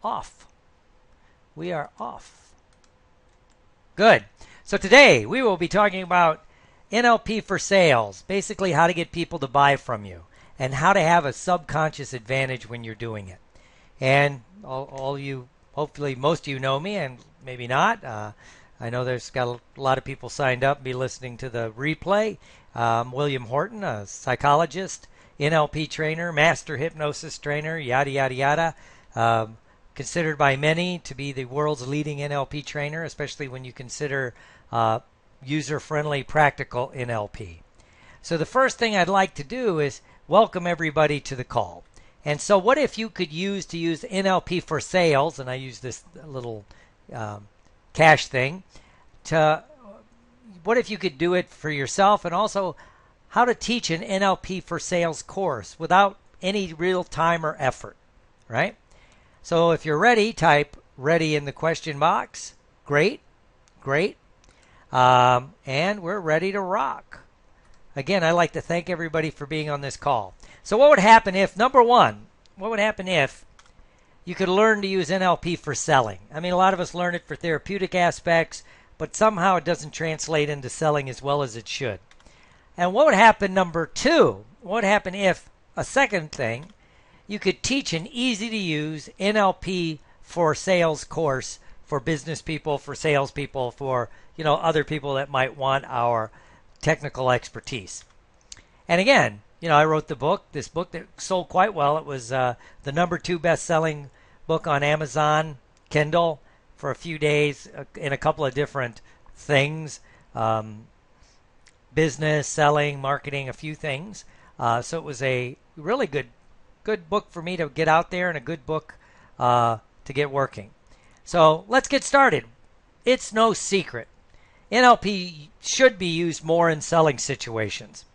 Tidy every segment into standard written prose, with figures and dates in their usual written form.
off. We are off. Good. So today we will be talking about NLP for sales, basically how to get people to buy from you and how to have a subconscious advantage when you're doing it. And all you, hopefully most of you know me and maybe not. I know there's got a lot of people signed up to be listening to the replay. William Horton, a psychologist, NLP trainer, master hypnosis trainer, yada, yada, yada. Considered by many to be the world's leading NLP trainer, especially when you consider user-friendly, practical NLP. So the first thing I'd like to do is welcome everybody to the call. And so what if you could use NLP for sales, and I use this little cash thing, what if you could do it for yourself, and also how to teach an NLP for sales course without any real time or effort, right? So if you're ready, type ready in the question box. Great, great. And we're ready to rock. Again, I'd like to thank everybody for being on this call. So what would happen if, number one, what would happen if you could learn to use NLP for selling? I mean, a lot of us learn it for therapeutic aspects, but somehow it doesn't translate into selling as well as it should. And what would happen, number two, what would happen if, a second thing, you could teach an easy-to-use NLP for sales course for business people, for salespeople, for other people that might want our technical expertise. And again, I wrote this book that sold quite well. It was the number 2 best-selling book on Amazon Kindle for a few days in a couple of different things, business, selling, marketing, a few things. So it was a really good book for me to get out there and a good book to get working. So let's get started. It's no secret. NLP should be used more in selling situations.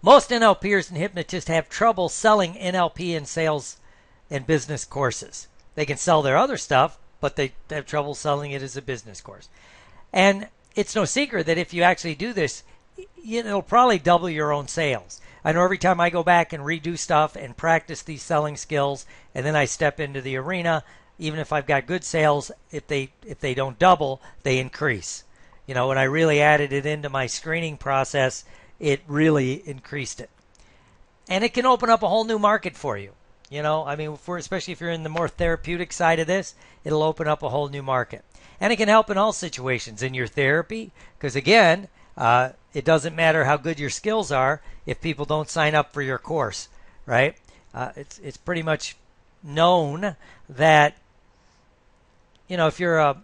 Most NLPers and hypnotists have trouble selling NLP in sales and business courses. They can sell their other stuff, but they have trouble selling it as a business course. And it's no secret that if you actually do this, it'll probably double your own sales. I know every time I go back and redo stuff and practice these selling skills, and then I step into the arena, even if I've got good sales, if they don't double, they increase. When I really added it into my screening process, it really increased it. And it can open up a whole new market for you. Especially if you're in the more therapeutic side of this, it'll open up a whole new market. And it can help in all situations, in your therapy, because again, it doesn't matter how good your skills are if people don't sign up for your course, right? It's pretty much known that, if you're a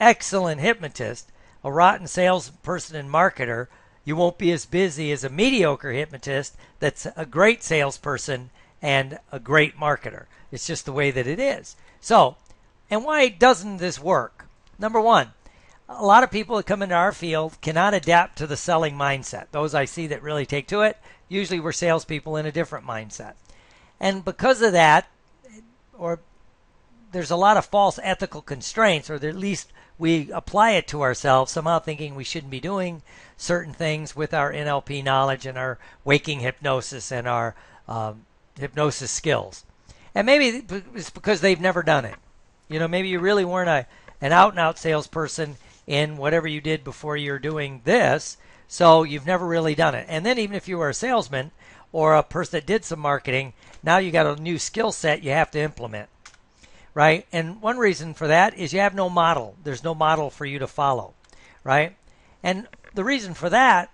excellent hypnotist, a rotten salesperson and marketer, you won't be as busy as a mediocre hypnotist that's a great salesperson and a great marketer. It's just the way that it is. So, and why doesn't this work? Number one, a lot of people that come into our field cannot adapt to the selling mindset. Those I see that really take to it, usually we're salespeople in a different mindset. And because of that, or there's a lot of false ethical constraints, or at least we apply it to ourselves, somehow thinking we shouldn't be doing certain things with our NLP knowledge and our waking hypnosis and our hypnosis skills. And maybe it's because they've never done it. Maybe you really weren't an out-and-out salesperson in whatever you did before you're doing this, so you've never really done it. And then even if you were a salesman or a person that did some marketing, now you got a new skill set you have to implement, right? And one reason for that is you have no model. There's no model for you to follow, right? And the reason for that,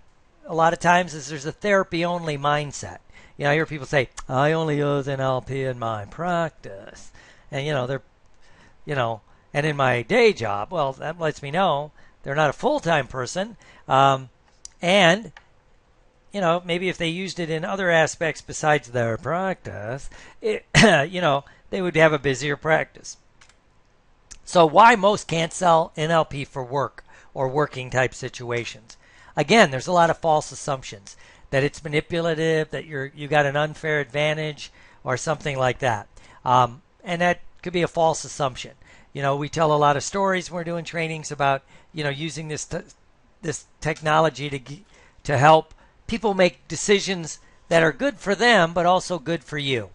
a lot of times, is there's a therapy-only mindset. I hear people say, I only use NLP in my practice. And, and in my day job, well, that lets me know they're not a full-time person. And, maybe if they used it in other aspects besides their practice, they would have a busier practice. So why most can't sell NLP for work or working type situations? Again, there's a lot of false assumptions that it's manipulative, that you got an unfair advantage or something like that. And that could be a false assumption. We tell a lot of stories when we're doing trainings about, using this technology to help people make decisions that are good for them, but also good for you.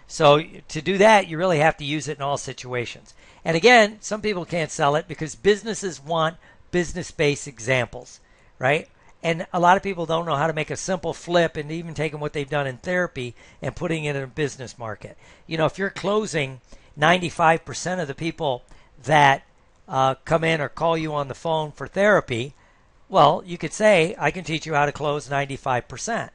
So to do that, you really have to use it in all situations. And again, some people can't sell it because businesses want business-based examples, right? And a lot of people don't know how to make a simple flip and even taking what they've done in therapy and putting it in a business market. If you're closing 95% of the people that come in or call you on the phone for therapy, well, you could say, I can teach you how to close 95%,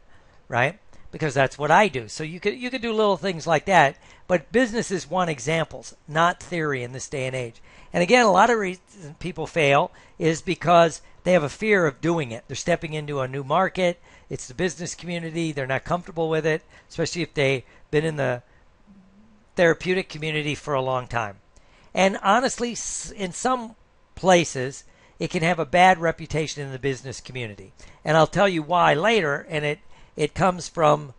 right? Because that's what I do. So you could do little things like that, but businesses want examples, not theory in this day and age. And again, a lot of reasons people fail is because they have a fear of doing it. They're stepping into a new market. It's the business community. They're not comfortable with it, especially if they've been in the therapeutic community for a long time. And honestly, in some places, it can have a bad reputation in the business community. And I'll tell you why later, and it comes from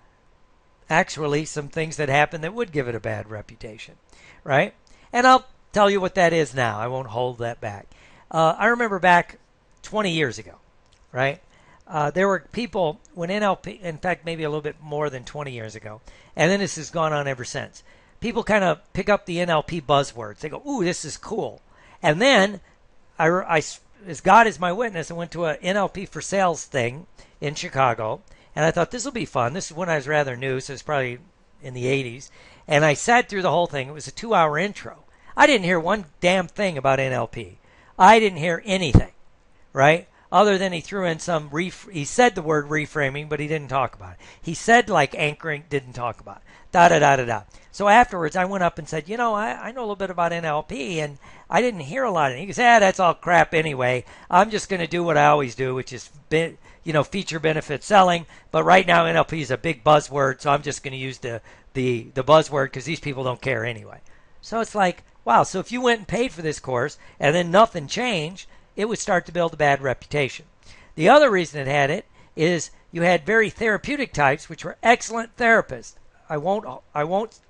actually some things that happen that would give it a bad reputation, right? And I'll tell you what that is now. I won't hold that back. I remember back 20 years ago, right? There were people when NLP, in fact, maybe a little bit more than 20 years ago, and then this has gone on ever since. People kind of pick up the NLP buzzwords. They go, ooh, this is cool. And then, as God is my witness, I went to an NLP for sales thing in Chicago, and I thought this will be fun. This is when I was rather new, so it's probably in the 80s. And I sat through the whole thing. It was a 2-hour intro. I didn't hear one damn thing about NLP. I didn't hear anything, right? Other than he threw in some, he said the word reframing, but he didn't talk about it. He said like anchoring, didn't talk about it. Da-da-da-da-da. So afterwards, I went up and said, I know a little bit about NLP, and I didn't hear a lot of it. He goes, that's all crap anyway. I'm just going to do what I always do, which is, feature benefit selling. But right now, NLP is a big buzzword, so I'm just going to use the buzzword because these people don't care anyway. So it's like, wow, so if you went and paid for this course and then nothing changed, it would start to build a bad reputation. The other reason it had it is you had very therapeutic types, which were excellent therapists. I won't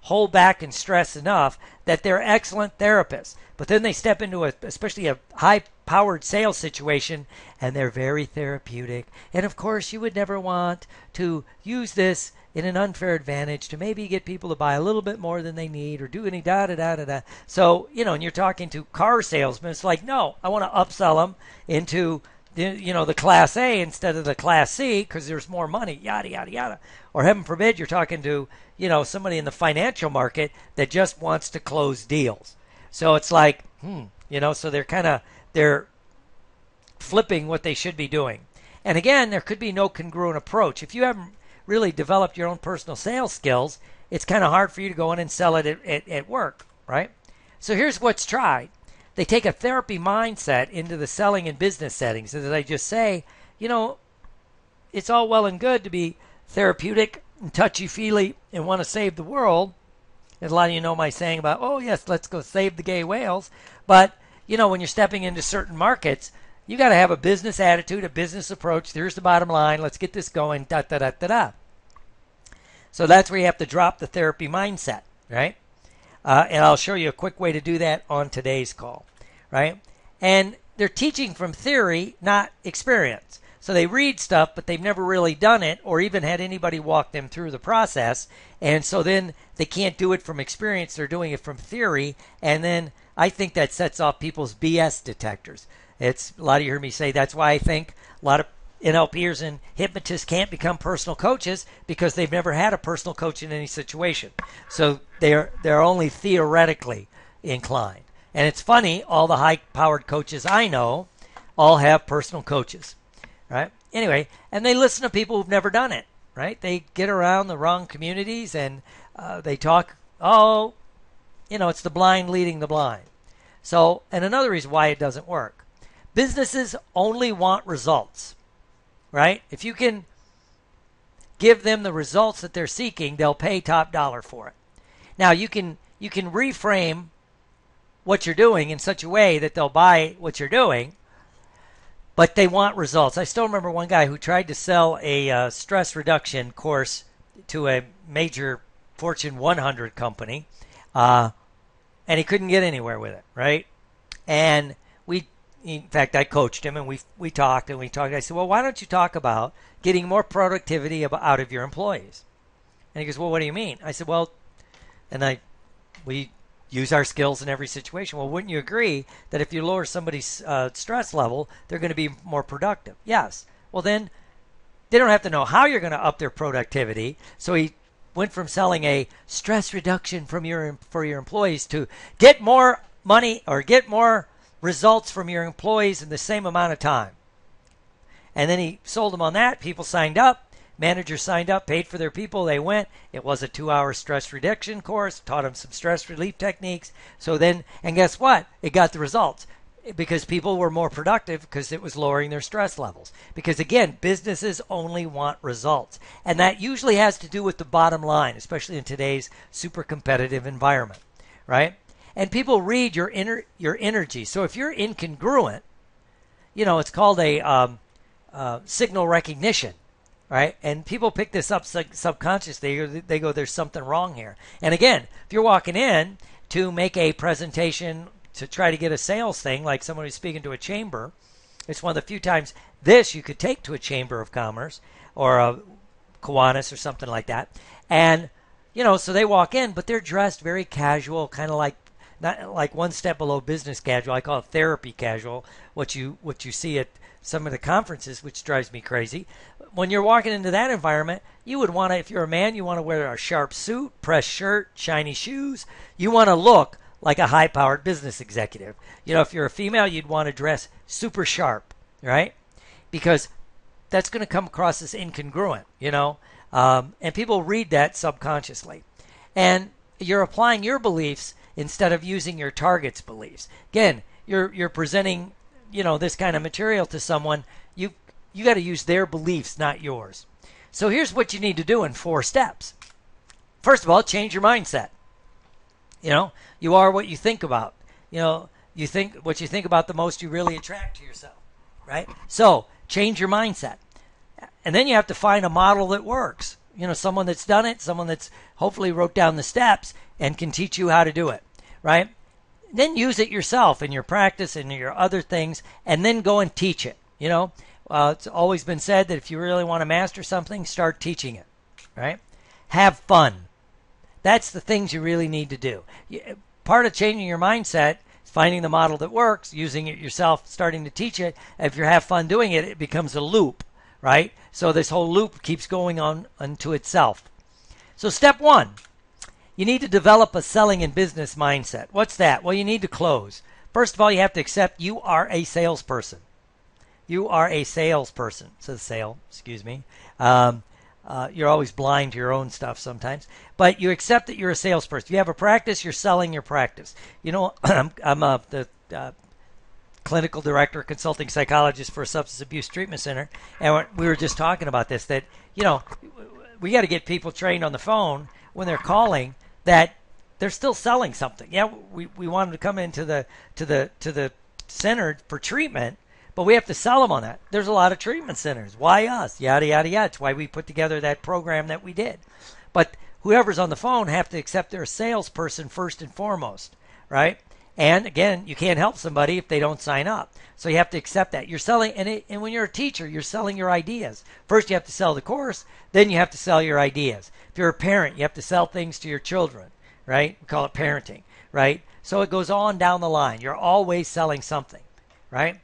hold back and stress enough that they're excellent therapists. But then they step into especially a high-powered sales situation, and they're very therapeutic. And of course, you would never want to use this in an unfair advantage to maybe get people to buy a little bit more than they need or do any da-da-da-da-da. So, and you're talking to car salesmen, it's like, no, I want to upsell them into the Class A instead of the Class C because there's more money, yada, yada, yada. Or heaven forbid, you're talking to, somebody in the financial market that just wants to close deals. So it's like, so they're flipping what they should be doing. And again, there could be no congruent approach. If you haven't really developed your own personal sales skills, it's kind of hard for you to go in and sell it at work, right? So here's what's tried. They take a therapy mindset into the selling and business settings. As I just say, it's all well and good to be therapeutic and touchy-feely and want to save the world. And a lot of you know my saying about, oh, yes, let's go save the gay whales. But, when you're stepping into certain markets, you got to have a business attitude, a business approach. Here's the bottom line. Let's get this going, da-da-da-da-da. So that's where you have to drop the therapy mindset, right? And I'll show you a quick way to do that on today's call, right? And they're teaching from theory, not experience. So they read stuff, but they've never really done it or even had anybody walk them through the process. And so then they can't do it from experience. They're doing it from theory. And then I think that sets off people's BS detectors. It's a lot of you heard me say that's why I think a lot of NLPers and hypnotists can't become personal coaches because they've never had a personal coach in any situation. So they're only theoretically inclined. And it's funny, all the high-powered coaches I know all have personal coaches, right? Anyway, and they listen to people who've never done it, right? They get around the wrong communities and they talk, it's the blind leading the blind. So, and another reason why it doesn't work. Businesses only want results, right? If you can give them the results that they're seeking, they'll pay top dollar for it. Now, you can reframe what you're doing in such a way that they'll buy what you're doing, but they want results. I still remember one guy who tried to sell a stress reduction course to a major Fortune 100 company, and he couldn't get anywhere with it, right? And in fact, I coached him, and we talked. I said, well, why don't you talk about getting more productivity out of your employees? And he goes, well, what do you mean? I said, well, And we use our skills in every situation. Well, wouldn't you agree that if you lower somebody's stress level, they're going to be more productive? Yes. Well, then they don't have to know how you're going to up their productivity. So he went from selling a stress reduction for your employees to get more money or get more results from your employees in the same amount of time. And then he sold them on that. People signed up. Managers signed up, paid for their people. They went. It was a 2-hour stress reduction course, taught them some stress relief techniques. So then, and guess what? It got the results because people were more productive because it was lowering their stress levels. Because again, businesses only want results. And that usually has to do with the bottom line, especially in today's super competitive environment, right? And people read your energy. So if you're incongruent, it's called a signal recognition. Right? And people pick this up subconsciously. They go, there's something wrong here. And again, if you're walking in to make a presentation to try to get a sales thing, like someone who's speaking to a chamber, it's one of the few times this you could take to a chamber of commerce or a Kiwanis or something like that. And, so they walk in, but they're dressed very casual, kind of like, not like one step below business casual. I call it therapy casual, what you see at some of the conferences, which drives me crazy. When you're walking into that environment, you would want to, if you're a man, you want to wear a sharp suit, pressed shirt, shiny shoes. You want to look like a high-powered business executive. If you're a female, you'd want to dress super sharp, right? Because that's going to come across as incongruent, and people read that subconsciously. And you're applying your beliefs instead of using your target's beliefs. Again, you're presenting this kind of material to someone, you got to use their beliefs, not yours. So here's what you need to do in 4 steps. First of all, change your mindset. You are what you think about. You think what you think about the most, you really attract to yourself, right? So change your mindset. And then you have to find a model that works. Someone that's done it, someone that's hopefully wrote down the steps and can teach you how to do it, right? Then use it yourself in your practice and your other things, and then go and teach it. It's always been said that if you really want to master something, start teaching it, right? Have fun. That's the things you really need to do. Part of changing your mindset is finding the model that works, using it yourself, starting to teach it. If you have fun doing it, it becomes a loop, right? So this whole loop keeps going on unto itself. So step 1. You need to develop a selling and business mindset. What's that? Well, you need to close. First of all, you have to accept you are a salesperson. You are a salesperson. Says sale, excuse me. You're always blind to your own stuff sometimes. But you accept that you're a salesperson. If you have a practice, you're selling your practice. I'm the clinical director, consulting psychologist for a substance abuse treatment center. And we were just talking about this, that, we got to get people trained on the phone when they're calling that they're still selling something. Yeah, we want them to come into the center for treatment, but we have to sell them on that. There's a lot of treatment centers. Why us? Yada, yada, yada. It's why we put together that program that we did. But whoever's on the phone have to accept they're a salesperson first and foremost, right? And again, you can't help somebody if they don't sign up. So you have to accept that. You're selling, and when you're a teacher, you're selling your ideas. First, you have to sell the course. Then you have to sell your ideas. If you're a parent, you have to sell things to your children, right? We call it parenting, right? So it goes on down the line. You're always selling something, right?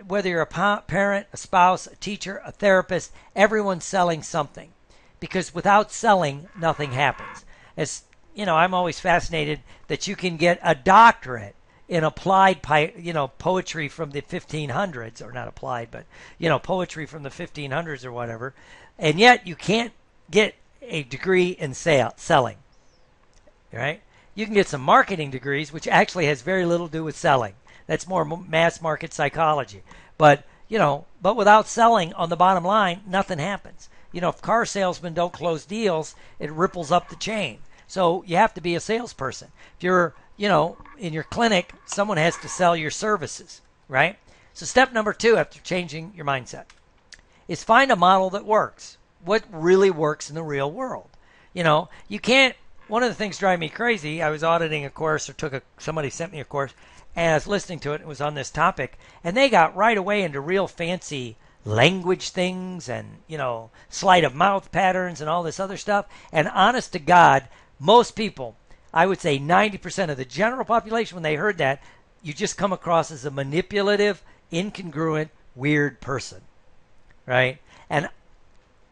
Whether you're a parent, a spouse, a teacher, a therapist, everyone's selling something. Because without selling, nothing happens. I'm always fascinated that you can get a doctorate in applied, poetry from the 1500s, or not applied, but, poetry from the 1500s or whatever, and yet you can't get a degree in selling, right? You can get some marketing degrees, which actually has very little to do with selling. That's more mass market psychology. But without selling on the bottom line, nothing happens. If car salesmen don't close deals, it ripples up the chain. So you have to be a salesperson. If you're, in your clinic, someone has to sell your services, right? So step number 2 after changing your mindset is find a model that works. What really works in the real world? You can't, one of the things driving me crazy, I was auditing a course somebody sent me a course, and I was listening to it. It was on this topic, and they got right away into real fancy language things and, sleight of mouth patterns and all this other stuff. And honest to God, Most people, I would say 90% of the general population, when they heard that, you just come across as a manipulative, incongruent, weird person, right? And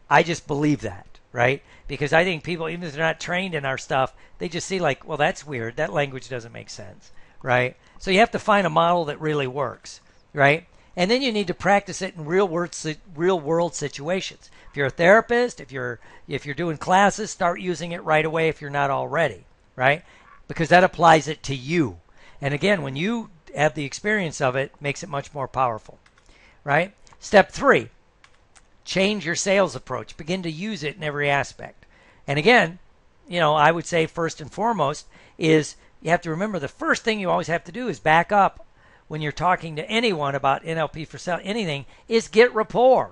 I just believe that, right? Because I think people, even if they're not trained in our stuff, they just see like, well, that's weird. That language doesn't make sense, right? So you have to find a model that really works, right? And then you need to practice it in real world situations. If you're a therapist, if you're doing classes, start using it right away if you're not already, right? Because that applies it to you. And again, when you have the experience of it, makes it much more powerful, right? Step 3, change your sales approach. Begin to use it in every aspect. And again, I would say first and foremost is you have to remember the first thing you always have to do is back up when you're talking to anyone about NLP for sale, anything, is get rapport.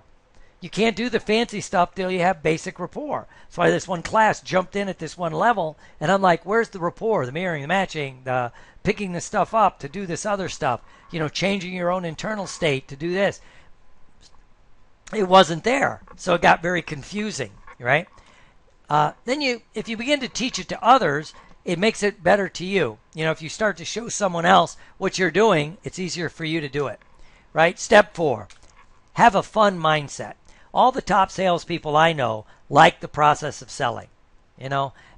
You can't do the fancy stuff till you have basic rapport. That's why this one class jumped in at this one level, and I'm like, where's the rapport, the mirroring, the matching, the picking the stuff up to do this other stuff, changing your own internal state to do this. It wasn't there, so it got very confusing, right? Then if you begin to teach it to others, it makes it better to you. If you start to show someone else what you're doing, it's easier for you to do it, right? Step 4, have a fun mindset. All the top salespeople I know like the process of selling.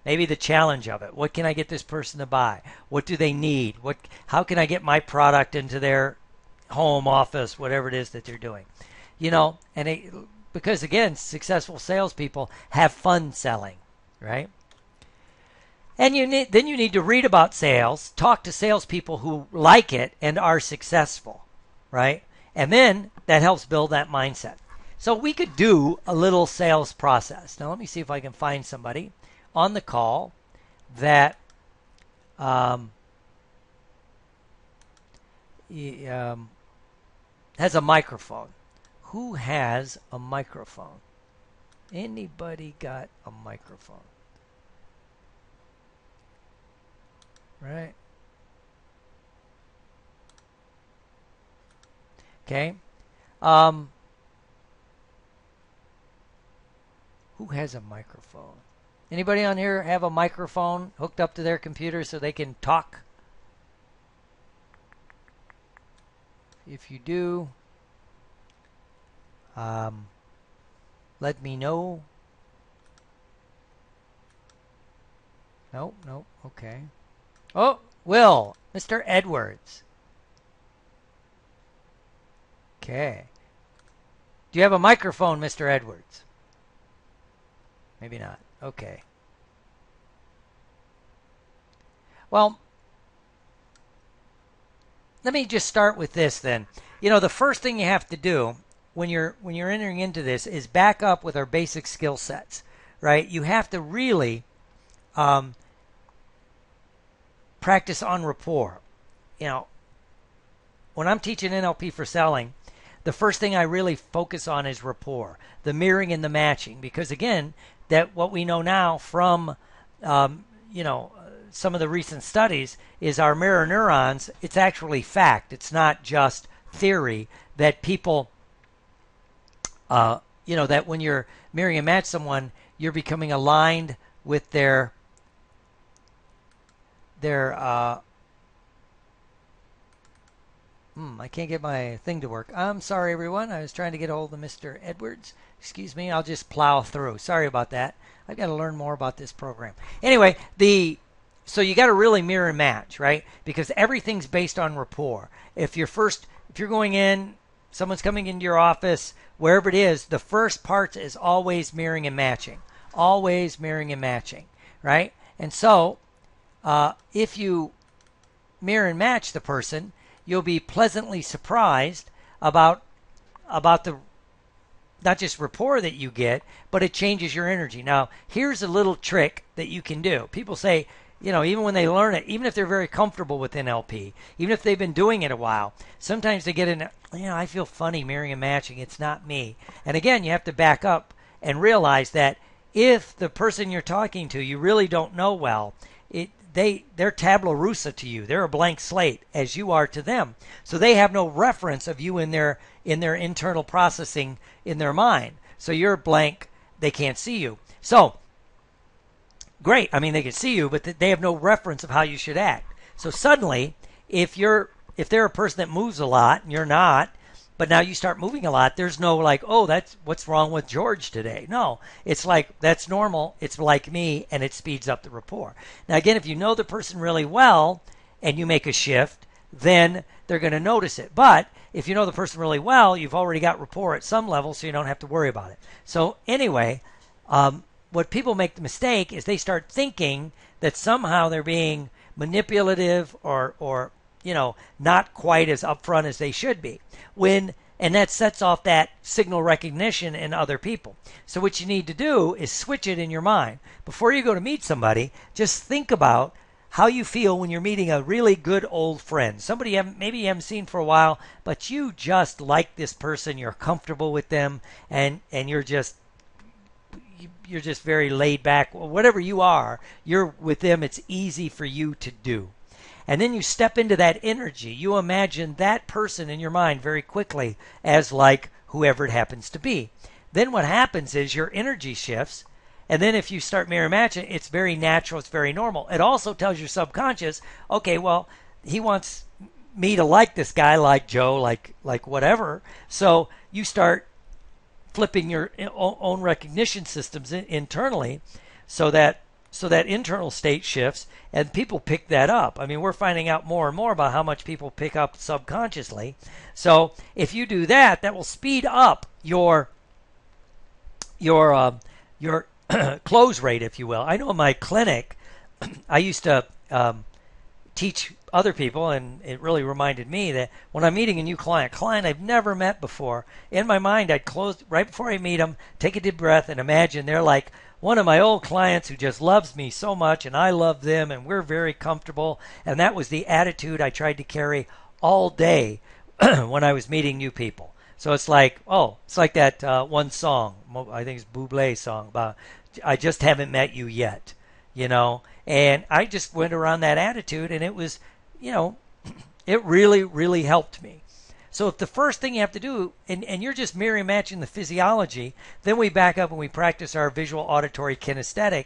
Maybe the challenge of it. What can I get this person to buy? What do they need? How can I get my product into their home, office, whatever it is that they're doing? Because again, successful salespeople have fun selling, right? And then you need to read about sales, talk to salespeople who like it and are successful, right? And then that helps build that mindset. So we could do a little sales process. Now let me see if I can find somebody on the call that has a microphone. Who has a microphone? Anybody got a microphone? Right? Okay. Who has a microphone? Anybody on here have a microphone hooked up to their computer so they can talk? If you do, let me know. Nope, okay. Oh, Will, Mr. Edwards. Okay. Do you have a microphone, Mr. Edwards? Maybe not. Okay. Well, let me just start with this then. The first thing you have to do when you're entering into this is back up with our basic skill sets, right? You have to really practice on rapport. When I'm teaching NLP for selling, the first thing I really focus on is rapport, the mirroring and the matching, because again, that what we know now from some of the recent studies is our mirror neurons. It's actually fact. It's not just theory that people that when you're mirroring and match someone, you're becoming aligned with their I can't get my thing to work. I'm sorry, everyone. I was trying to get a hold of Mr. Edwards. Excuse me. I'll just plow through. Sorry about that. I've got to learn more about this program. Anyway, so you got to really mirror and match, right? Because everything's based on rapport. If you're going in, someone's coming into your office, wherever it is, the first part is always mirroring and matching. Always mirroring and matching, right? And so, if you mirror and match the person, you'll be pleasantly surprised about the not just rapport that you get, but it changes your energy. Now, here's a little trick that you can do. People say, even when they learn it, even if they're very comfortable with NLP, even if they've been doing it a while, sometimes they get in, I feel funny mirroring and matching. It's not me. And again, you have to back up and realize that if the person you're talking to, you really don't know well, they're tabula rasa to you. They're a blank slate, as you are to them. So they have no reference of you in their internal processing in their mind. So you're blank. They can't see you. So great. I mean, they can see you, but they have no reference of how you should act. So suddenly, if they're a person that moves a lot and you're not, but now you start moving a lot, there's no like, oh, that's what's wrong with George today. No, it's like that's normal. It's like me, and it speeds up the rapport. Now, again, if you know the person really well and you make a shift, then they're going to notice it. But if you know the person really well, you've already got rapport at some level, so you don't have to worry about it. So anyway, what people make the mistake is they start thinking that somehow they're being manipulative or not quite as upfront as they should be. And that sets off that signal recognition in other people. So what you need to do is switch it in your mind. Before you go to meet somebody, just think about how you feel when you're meeting a really good old friend. Somebody maybe you haven't seen for a while, but you just like this person, you're comfortable with them, and you're just very laid back. Whatever you are, you're with them, it's easy for you to do. And then you step into that energy. You imagine that person in your mind very quickly as like whoever it happens to be. Then what happens is your energy shifts. And then if you start mirror matching, it's very natural. It's very normal. It also tells your subconscious, okay, well, he wants me to like this guy, like Joe, like whatever. So you start flipping your own recognition systems internally so that internal state shifts, and people pick that up. I mean, we're finding out more and more about how much people pick up subconsciously. So if you do that, that will speed up your close rate, if you will. I know in my clinic, I used to teach other people, and it really reminded me that when I'm meeting a new client I've never met before, in my mind I'd close right before I meet them, take a deep breath, and imagine they're like one of my old clients who just loves me so much, and I love them, and we're very comfortable. And that was the attitude I tried to carry all day when I was meeting new people. So it's like that one song, I think it's Bublé's song, about I just haven't met you yet, and I just went around that attitude, and it was, it really, really helped me. So if the first thing you have to do, and you're just mirror matching the physiology, then we back up and we practice our visual, auditory, kinesthetic,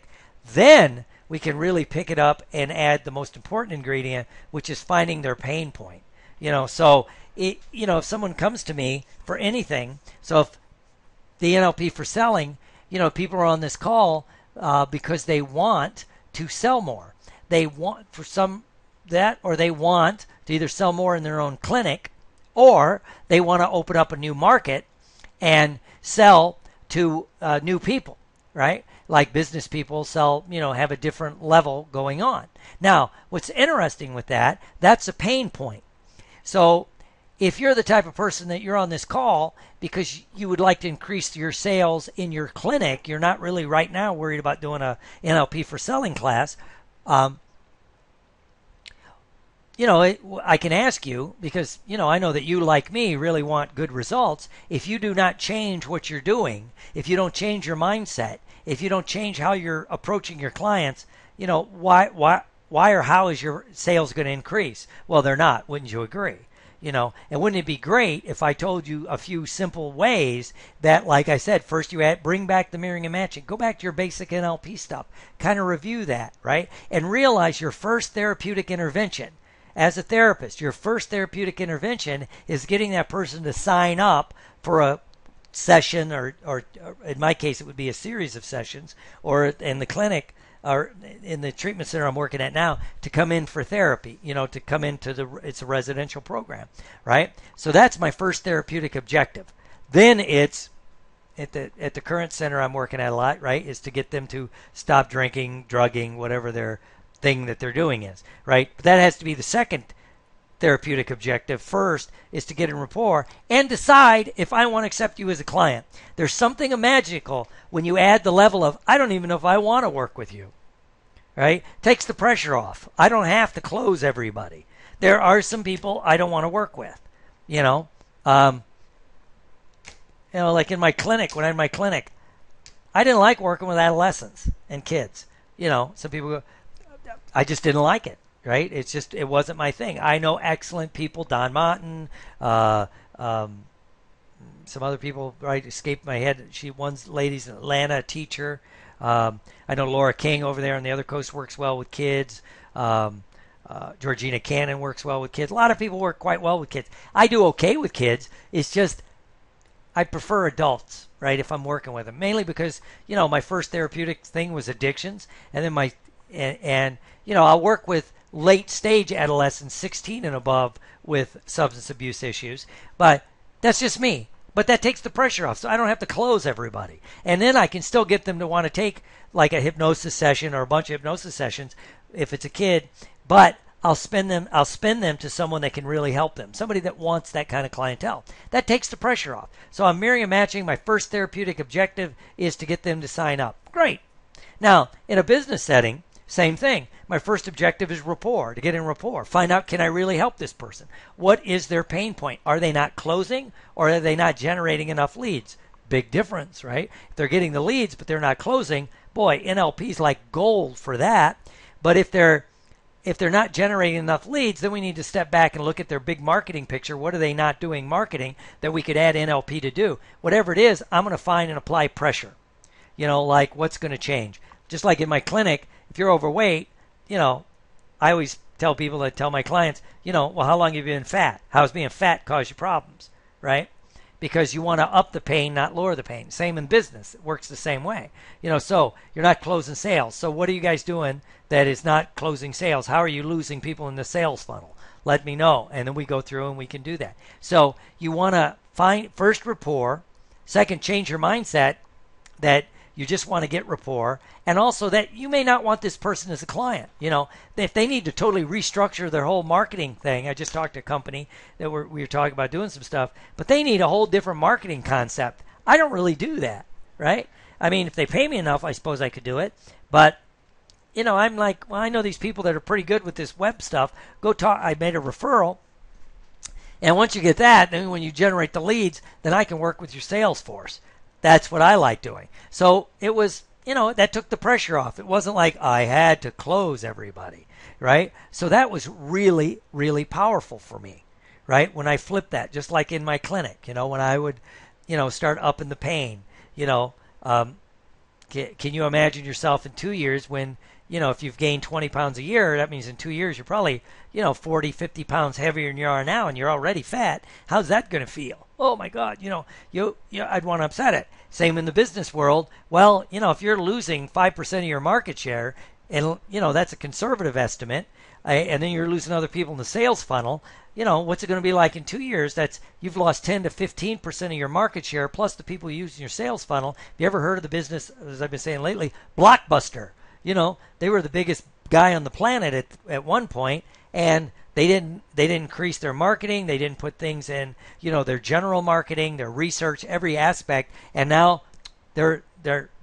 then we can really pick it up and add the most important ingredient, which is finding their pain point. So if someone comes to me for anything, so if the NLP for selling, people are on this call because they want to sell more. They want or they want to either sell more in their own clinic, or they want to open up a new market and sell to new people, right? Like business people sell, have a different level going on. Now, what's interesting with that's a pain point. So if you're the type of person that you're on this call because you would like to increase your sales in your clinic, you're not really right now worried about doing a NLP for selling class, I can ask you, because, I know that you, like me, really want good results. If you do not change what you're doing, if you don't change your mindset, if you don't change how you're approaching your clients, why or how is your sales going to increase? Well, they're not. Wouldn't you agree? And wouldn't it be great if I told you a few simple ways that, like I said, first you bring back the mirroring and matching, go back to your basic NLP stuff, kind of review that, right? And realize your first therapeutic intervention. As a therapist, your first therapeutic intervention is getting that person to sign up for a session, or in my case, it would be a series of sessions, or in the clinic or in the treatment center I'm working at now, to come in for therapy, to come into it's a residential program, right? So that's my first therapeutic objective. Then it's at the current center I'm working at a lot, right, is to get them to stop drinking, drugging, whatever their thing that they're doing is, right? But that has to be the second therapeutic objective. First is to get in rapport and decide if I want to accept you as a client. There's something magical when you add the level of, I don't even know if I want to work with you, right? Takes the pressure off. I don't have to close everybody. There are some people I don't want to work with, like in my clinic, when I'm in my clinic, I didn't like working with adolescents and kids. Some people go, I just didn't like it, right? It wasn't my thing. I know excellent people, Don Martin, some other people, right, escaped my head. One lady's in Atlanta, a teacher. I know Laura King over there on the other coast works well with kids. Georgina Cannon works well with kids. A lot of people work quite well with kids. I do okay with kids. It's just I prefer adults, right, if I'm working with them. Mainly because, my first therapeutic thing was addictions. And then I'll work with late stage adolescents, 16 and above, with substance abuse issues. But that's just me. But that takes the pressure off, so I don't have to close everybody. And then I can still get them to want to take like a hypnosis session or a bunch of hypnosis sessions if it's a kid. But I'll spin them to someone that can really help them, somebody that wants that kind of clientele. That takes the pressure off. So I'm mirroring and matching. My first therapeutic objective is to get them to sign up. Great. Now, in a business setting, same thing. My first objective is rapport, to get in rapport. Find out, can I really help this person? What is their pain point? Are they not closing, or are they not generating enough leads? Big difference, right? If they're getting the leads but they're not closing, boy, NLP is like gold for that. But if they're not generating enough leads, then we need to step back and look at their big marketing picture. What are they not doing marketing that we could add NLP to do? Whatever it is, I'm going to find and apply pressure. Like what's going to change? Just like in my clinic, if you're overweight, I always tell people, I tell my clients, well, how long have you been fat? How does being fat cause you problems, right? Because you want to up the pain, not lower the pain. Same in business. It works the same way. So you're not closing sales. So what are you guys doing that is not closing sales? How are you losing people in the sales funnel? Let me know. And then we go through and we can do that. So you want to find first rapport. Second, change your mindset that you just want to get rapport, and also that you may not want this person as a client. If they need to totally restructure their whole marketing thing. I just talked to a company that we were talking about doing some stuff, but they need a whole different marketing concept. I don't really do that, right? I mean, if they pay me enough, I suppose I could do it. But, I'm like, well, I know these people that are pretty good with this web stuff. Go talk. I made a referral. And once you get that, then when you generate the leads, then I can work with your sales force. That's what I like doing. So it was, that took the pressure off. It wasn't like I had to close everybody, right? So that was really, really powerful for me, right? When I flipped that, just like in my clinic, when I would, start upping the pain, can you imagine yourself in 2 years when, if you've gained 20 pounds a year, that means in 2 years you're probably, 40, 50 pounds heavier than you are now, and you're already fat. How's that going to feel? Oh my God, I'd want to upset it. Same in the business world. Well, if you're losing 5% of your market share, and that's a conservative estimate, and then you're losing other people in the sales funnel, what's it going to be like in 2 years? You've lost 10 to 15% of your market share, plus the people using your sales funnel. Have you ever heard of the business, as I've been saying lately, Blockbuster? They were the biggest guy on the planet at one point, and they didn't increase their marketing. They didn't put things in, their general marketing, their research, every aspect. And now they're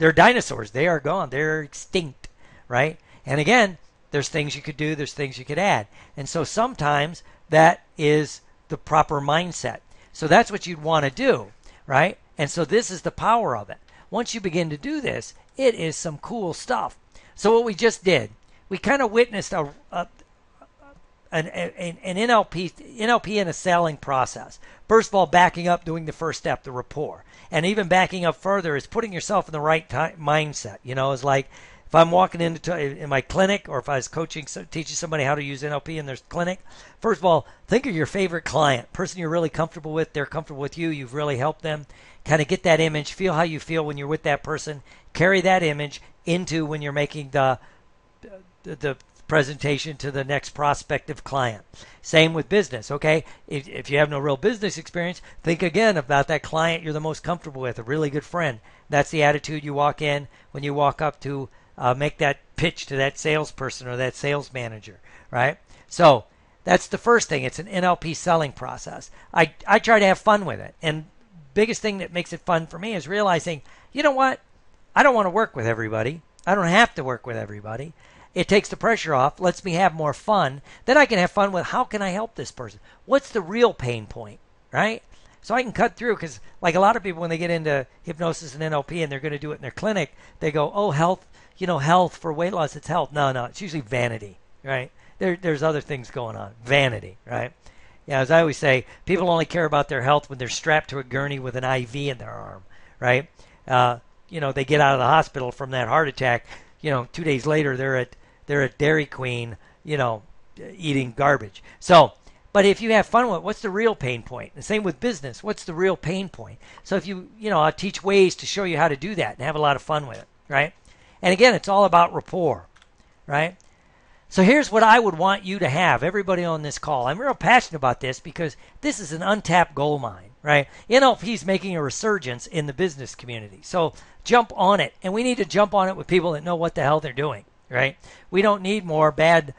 dinosaurs. They are gone. They're extinct, right? And again, there's things you could do. There's things you could add. And so sometimes that is the proper mindset. So that's what you'd want to do, right? And so this is the power of it. Once you begin to do this, it is some cool stuff. So what we just did, we kind of witnessed an NLP in a selling process. First of all, backing up, doing the first step, the rapport. And even backing up further is putting yourself in the right mindset. It's like if I'm walking in my clinic, or if I was teaching somebody how to use NLP in their clinic, first of all, think of your favorite client, person you're really comfortable with, they're comfortable with you, you've really helped them. Kind of get that image, feel how you feel when you're with that person, carry that image into when you're making the presentation to the next prospective client. Same with business, okay? If you have no real business experience, think again about that client you're the most comfortable with, a really good friend. That's the attitude you walk in when you walk up to make that pitch to that salesperson or that sales manager, right? So that's the first thing. It's an NLP selling process. I try to have fun with it. And biggest thing that makes it fun for me is realizing, you know what? I don't want to work with everybody. I don't have to work with everybody. It takes the pressure off, lets me have more fun. Then I can have fun with how can I help this person? What's the real pain point, right? So I can cut through, because like a lot of people when they get into hypnosis and NLP and they're going to do it in their clinic, they go, oh, health, health for weight loss, it's health. No, it's usually vanity, right? There's other things going on. Vanity, right? Yeah, as I always say, people only care about their health when they're strapped to a gurney with an IV in their arm, right? they get out of the hospital from that heart attack. 2 days later they're at Dairy Queen, eating garbage. So, but if you have fun with it, what's the real pain point? The same with business. What's the real pain point? So if I'll teach ways to show you how to do that and have a lot of fun with it, right? And again, it's all about rapport, right? So here's what I would want you to have, everybody on this call. I'm real passionate about this because this is an untapped gold mine, right? NLP is making a resurgence in the business community. So jump on it. And we need to jump on it with people that know what the hell they're doing, right? We don't need more bad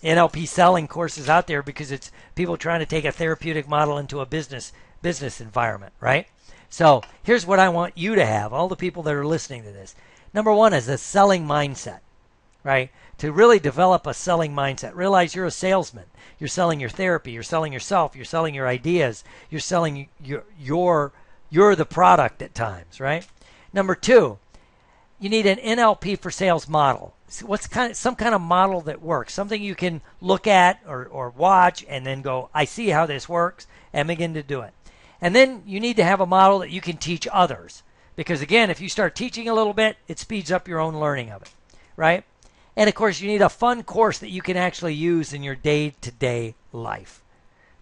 NLP selling courses out there because it's people trying to take a therapeutic model into a business environment, right? So here's what I want you to have, all the people that are listening to this. Number one is a selling mindset, right? To really develop a selling mindset. Realize you're a salesman. You're selling your therapy. You're selling yourself. You're selling your ideas. You're selling you're the product at times, right? Number two, you need an NLP for sales model. Some kind of model that works, something you can look at or watch and then go, I see how this works, and begin to do it. And then you need to have a model that you can teach others. Because again, if you start teaching a little bit, it speeds up your own learning of it, right? And of course, you need a fun course that you can actually use in your day-to-day life.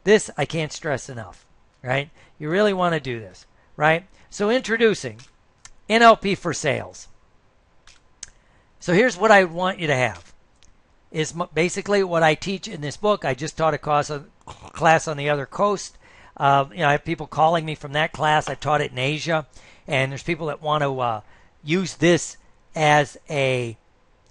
This I can't stress enough, right? You really want to do this, right? So introducing NLP for sales. So here's what I want you to have. Is basically what I teach in this book. I just taught a class on the other coast. I have people calling me from that class. I taught it in Asia. And there's people that want to use this as a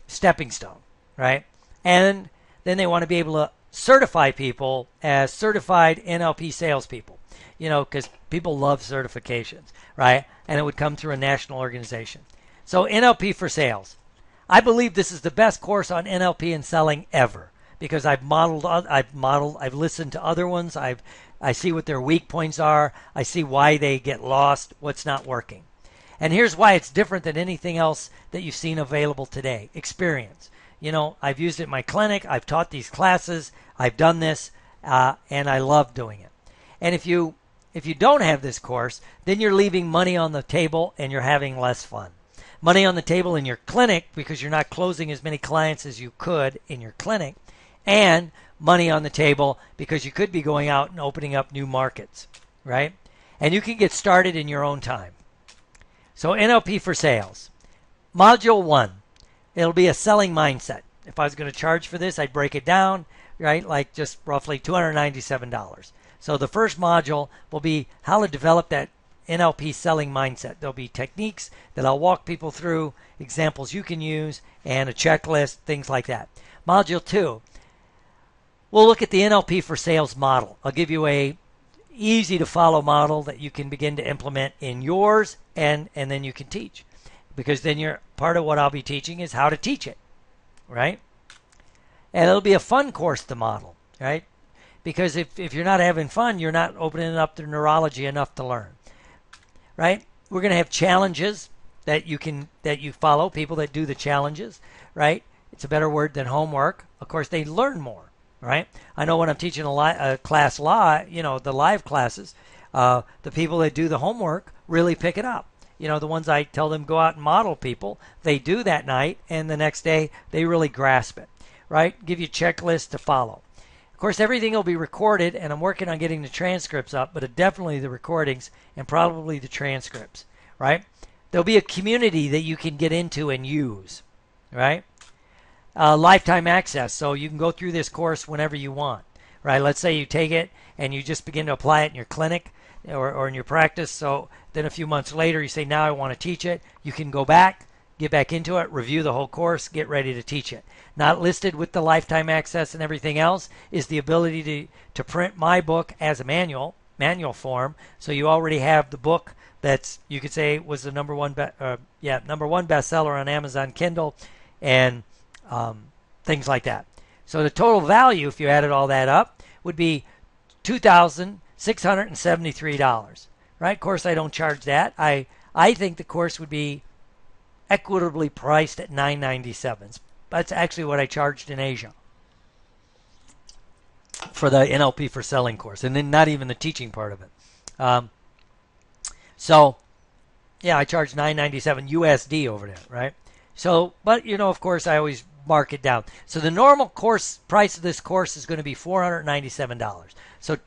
stepping stone, right? And then they want to be able to certify people as certified NLP salespeople, because people love certifications, right? And it would come through a national organization. So NLP for sales. I believe this is the best course on NLP and selling ever because I've listened to other ones. I see what their weak points are. I see why they get lost, what's not working. And here's why it's different than anything else that you've seen available today. Experience. I've used it in my clinic. I've taught these classes. I've done this, and I love doing it. And if you don't have this course, then you're leaving money on the table and you're having less fun. Money on the table in your clinic because you're not closing as many clients as you could in your clinic, and money on the table because you could be going out and opening up new markets, right? And you can get started in your own time. So NLP for sales. Module 1, it'll be a selling mindset. If I was going to charge for this, I'd break it down, right? Like just roughly $297. So the first module will be how to develop that NLP selling mindset. There'll be techniques that I'll walk people through, examples you can use, and a checklist, things like that. Module 2, we'll look at the NLP for sales model. I'll give you a easy to follow model that you can begin to implement in yours and then you can teach. Because then part of what I'll be teaching is how to teach it, right? And it'll be a fun course to model, right? Because if you're not having fun, you're not opening up the neurology enough to learn, right? We're going to have challenges that you follow, people that do the challenges, right? It's a better word than homework. Of course, they learn more. Right? I know when I'm teaching a class live, the live classes, the people that do the homework really pick it up. The ones I tell them go out and model people, they do that night, and the next day they really grasp it. Right? Give you checklists to follow. Of course, everything will be recorded, and I'm working on getting the transcripts up, but definitely the recordings and probably the transcripts. Right? There'll be a community that you can get into and use. Right? Lifetime access, so you can go through this course whenever you want, right? Let's say you take it and you just begin to apply it in your clinic or in your practice. So then a few months later, you say, now I want to teach it. You can go back, get back into it, review the whole course, get ready to teach it. Not listed with the lifetime access and everything else is the ability to print my book as a manual form. So you already have the book that's, you could say, was the number one bestseller on Amazon Kindle, and things like that. So the total value, if you added all that up, would be $2,673, right? Of course, I don't charge that. I think the course would be equitably priced at $997. That's actually what I charged in Asia for the NLP for selling course, and then not even the teaching part of it. So, yeah, I charge $9.97 USD over there, right? So, but of course, I always mark it down. So the normal course price of this course is going to be $497. So,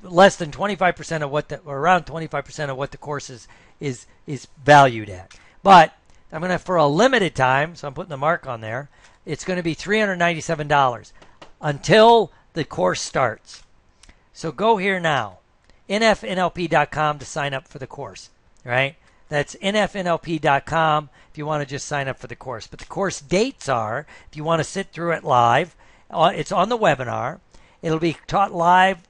less than 25% of or around 25% of what the course is valued at. But I'm going to, for a limited time, so I'm putting the mark on there, it's going to be $397 until the course starts. So go here now, nfnlp.com to sign up for the course, right? That's nfnlp.com if you want to just sign up for the course. But the course dates are, if you want to sit through it live, it's on the webinar. It'll be taught live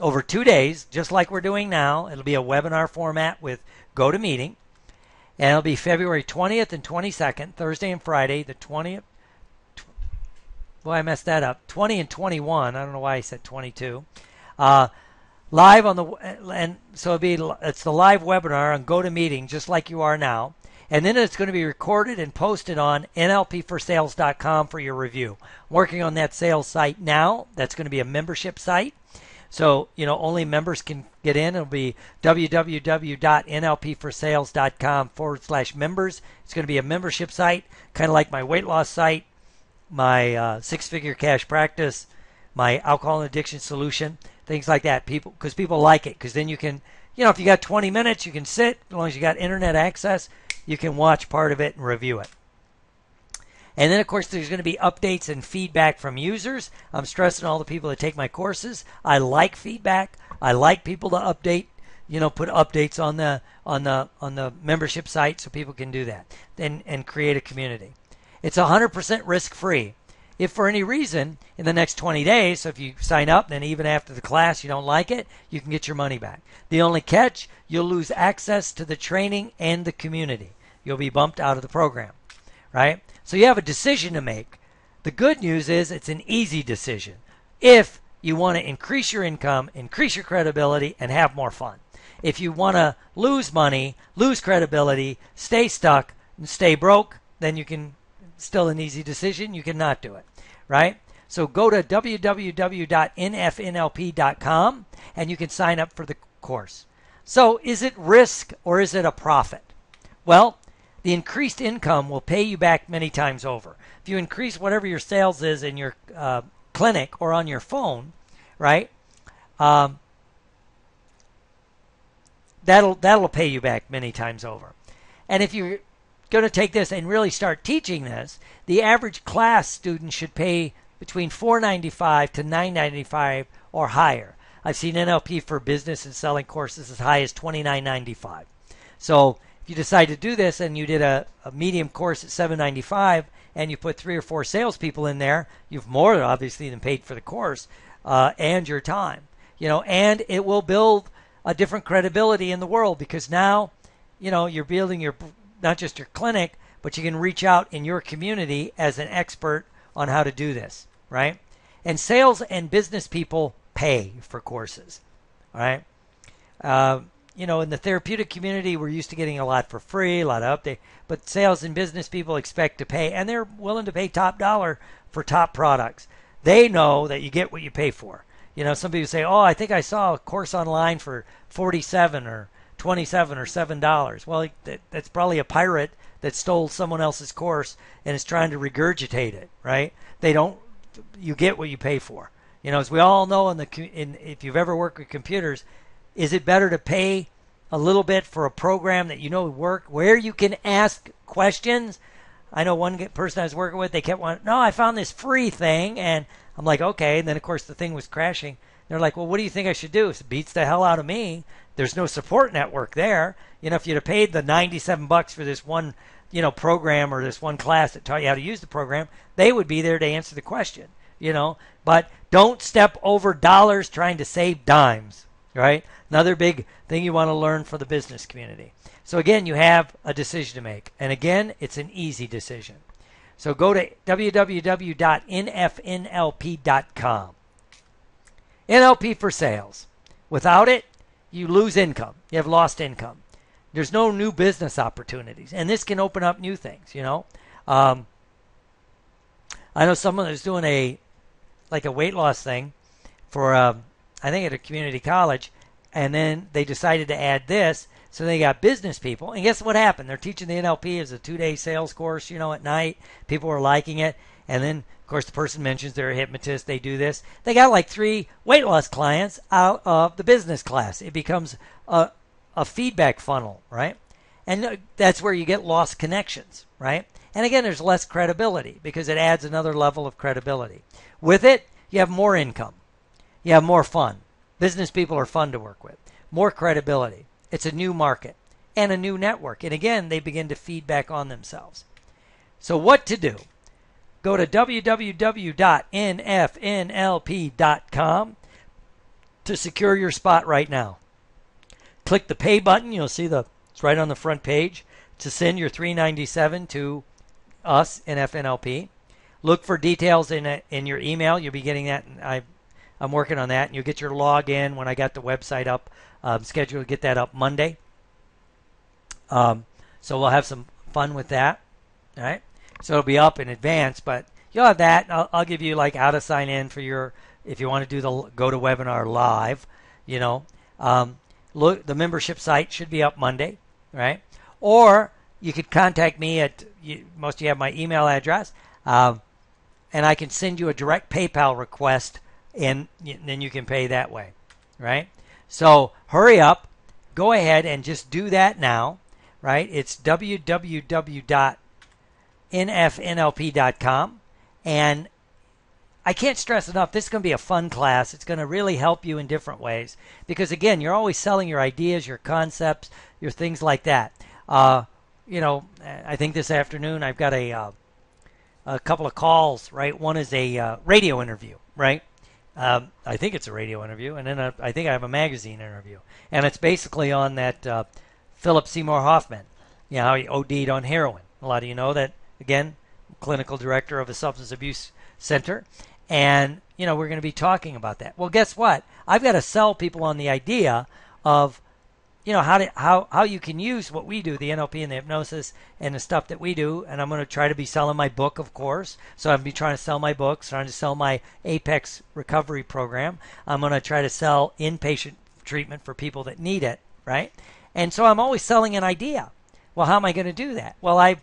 over 2 days, just like we're doing now. It'll be a webinar format with GoToMeeting. And it'll be February 20th and 22nd, Thursday and Friday, the 20th. Boy, I messed that up. 20 and 21. I don't know why I said 22. Live on and so it's the live webinar on GoToMeeting, just like you are now. And then it's going to be recorded and posted on NLPforsales.com for your review. I'm working on that sales site now. That's going to be a membership site. So, only members can get in. It'll be www.nlpforsales.com/members. It's going to be a membership site, kind of like my weight loss site, my six-figure cash practice, my alcohol and addiction solution, things like that. Because people like it. Because then you can, if you got 20 minutes, you can sit. As long as you got internet access, you can watch part of it and review it. And then, of course, there's going to be updates and feedback from users. I'm stressing all the people that take my courses. I like feedback. I like people to update, put updates on the membership site so people can do that and create a community. It's 100% risk-free. If for any reason in the next 20 days, so if you sign up, then even after the class you don't like it, you can get your money back. The only catch, you'll lose access to the training and the community. You'll be bumped out of the program, right? So you have a decision to make. The good news is it's an easy decision if you want to increase your income, increase your credibility, and have more fun. If you want to lose money, lose credibility, stay stuck, and stay broke, then you can, still an easy decision, you cannot do it, right? So go to www.nfnlp.com and you can sign up for the course. So is it risk or is it a profit? Well, the increased income will pay you back many times over. If you increase whatever your sales is in your clinic or on your phone, right? That'll pay you back many times over. And if you're going to take this and really start teaching this, the average class student should pay between $4.95 to $9.95 or higher. I've seen NLP for business and selling courses as high as $29.95. So if you decide to do this and you did a medium course at $7.95 and you put 3 or 4 salespeople in there, you've more obviously than paid for the course and your time. And it will build a different credibility in the world because now, you're building your not just your clinic, but you can reach out in your community as an expert on how to do this, right? And sales and business people pay for courses, all right? In the therapeutic community, we're used to getting a lot for free, a lot of update, but sales and business people expect to pay, and they're willing to pay top dollar for top products. They know that you get what you pay for. Some people say, oh, I think I saw a course online for $47 or $27 or $7. Well, that's probably a pirate that stole someone else's course and is trying to regurgitate it, right? You get what you pay for. As we all know, if you've ever worked with computers, is it better to pay a little bit for a program that work where you can ask questions? I know one person I was working with, they kept wanting, no, I found this free thing, and I'm like, okay. And then, of course, the thing was crashing. They're like, well, what do you think I should do? It beats the hell out of me. There's no support network there. If you'd have paid the $97 for this one, program or this one class that taught you how to use the program, they would be there to answer the question, But don't step over dollars trying to save dimes, right? Another big thing you want to learn for the business community. So again, you have a decision to make. And again, it's an easy decision. So go to www.nfnlp.com. NLP for sales. Without it, you lose income. You have lost income. There's no new business opportunities. And this can open up new things, I know someone that's doing a weight loss thing for, I think at a community college. and then they decided to add this. So they got business people. And guess what happened? They're teaching the NLP as a 2-day sales course, at night. People were liking it. And then, of course, the person mentions they're a hypnotist. They do this. They got like 3 weight loss clients out of the business class. It becomes a feedback funnel, right? And that's where you get lost connections, right? And again, there's less credibility because it adds another level of credibility. With it, you have more income. You have more fun. Business people are fun to work with. More credibility. It's a new market and a new network. And again, they begin to feed back on themselves. So what to do? Go to www.nfnlp.com to secure your spot right now. Click the pay button. You'll see it's right on the front page to send your $397 to us, NFNLP. Look for details in your email. You'll be getting that. I'm working on that. And you'll get your login when I got the website up. Scheduled to get that up Monday. So we'll have some fun with that. All right. So it'll be up in advance, but you'll have that. I'll give you like how to sign in for if you want to do the GoToWebinar live. Look, the membership site should be up Monday, right? Or you could contact me most of you have my email address, and I can send you a direct PayPal request, and then you can pay that way, right? So hurry up, go ahead and just do that now, right? It's www.nfnlp.com, and I can't stress enough, this is going to be a fun class. It's going to really help you in different ways because, again, you're always selling your ideas, your concepts, your things like that. I think this afternoon I've got a couple of calls, right? One is a radio interview, right? I think it's a radio interview, and then I think I have a magazine interview. And it's basically on that Philip Seymour Hoffman, how he OD'd on heroin. A lot of you know that, again, clinical director of a substance abuse center. And, we're going to be talking about that. Well, guess what? I've got to sell people on the idea of, how you can use what we do, the NLP and the hypnosis and the stuff that we do. And I'm going to try to be selling my book, of course. So I'm going to be trying to sell my books, trying to sell my Apex recovery program. I'm going to try to sell inpatient treatment for people that need it, right? And so I'm always selling an idea. Well, how am I going to do that? Well, I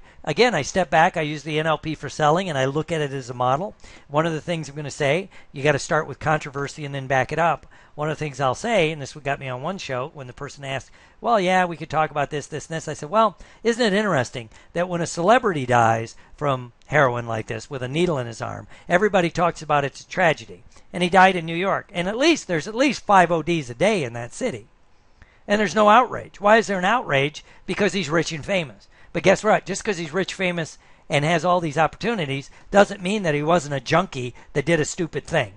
step back. I use the NLP for selling, and I look at it as a model. One of the things I'm going to say, you got to start with controversy and then back it up. One of the things I'll say, and this got me on one show, when the person asked, well, yeah, we could talk about this, this, and this. I said, well, isn't it interesting that when a celebrity dies from heroin like this with a needle in his arm, everybody talks about it's a tragedy. And he died in New York. And there's at least 5 ODs a day in that city. And there's no outrage. Why is there an outrage? Because he's rich and famous. But guess what? Just because he's rich, famous, and has all these opportunities doesn't mean that he wasn't a junkie that did a stupid thing.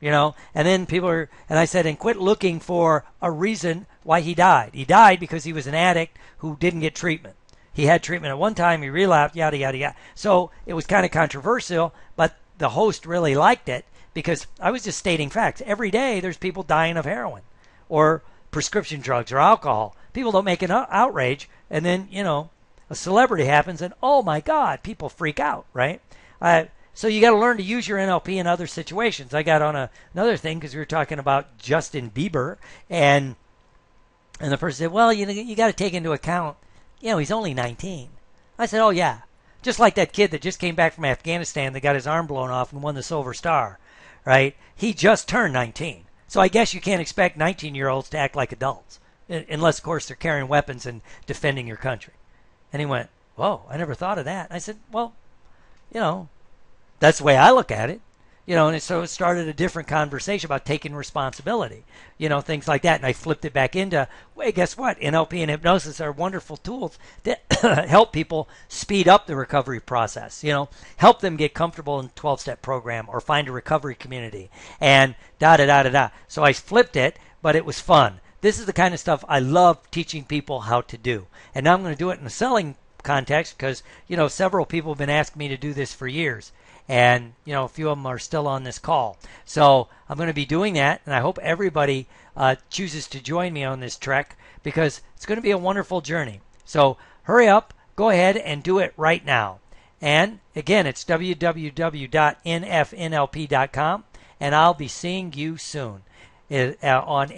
And then and I said, and quit looking for a reason why he died. He died because he was an addict who didn't get treatment. He had treatment at one time, he relapsed, yada, yada, yada. So it was kind of controversial, but the host really liked it because I was just stating facts. Every day there's people dying of heroin or prescription drugs or alcohol. People don't make an outrage, and then a celebrity happens and oh my God, people freak out, right? So you got to learn to use your NLP in other situations. I got on another thing because we were talking about Justin Bieber, and the person said, well, you got to take into account, he's only 19. I said, oh yeah, just like that kid that just came back from Afghanistan that got his arm blown off and won the Silver Star, right? He just turned 19. So I guess you can't expect 19-year-olds to act like adults, unless, of course, they're carrying weapons and defending your country. And he went, whoa, I never thought of that. I said, well, that's the way I look at it. And so it started a different conversation about taking responsibility, things like that. And I flipped it back into, wait, guess what? NLP and hypnosis are wonderful tools that help people speed up the recovery process, help them get comfortable in a 12-step program or find a recovery community and da-da-da-da-da. So I flipped it, but it was fun. This is the kind of stuff I love teaching people how to do. And now I'm going to do it in a selling context because, several people have been asking me to do this for years. And, a few of them are still on this call. So I'm going to be doing that, and I hope everybody chooses to join me on this trek because it's going to be a wonderful journey. So hurry up, go ahead and do it right now. And, again, it's www.nfnlp.com, and I'll be seeing you soon on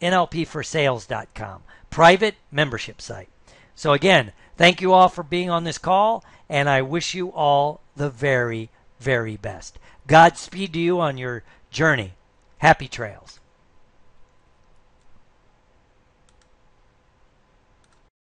nlpforsales.com, private membership site. So again, thank you all for being on this call, and I wish you all the very, very best. Godspeed to you on your journey. Happy trails.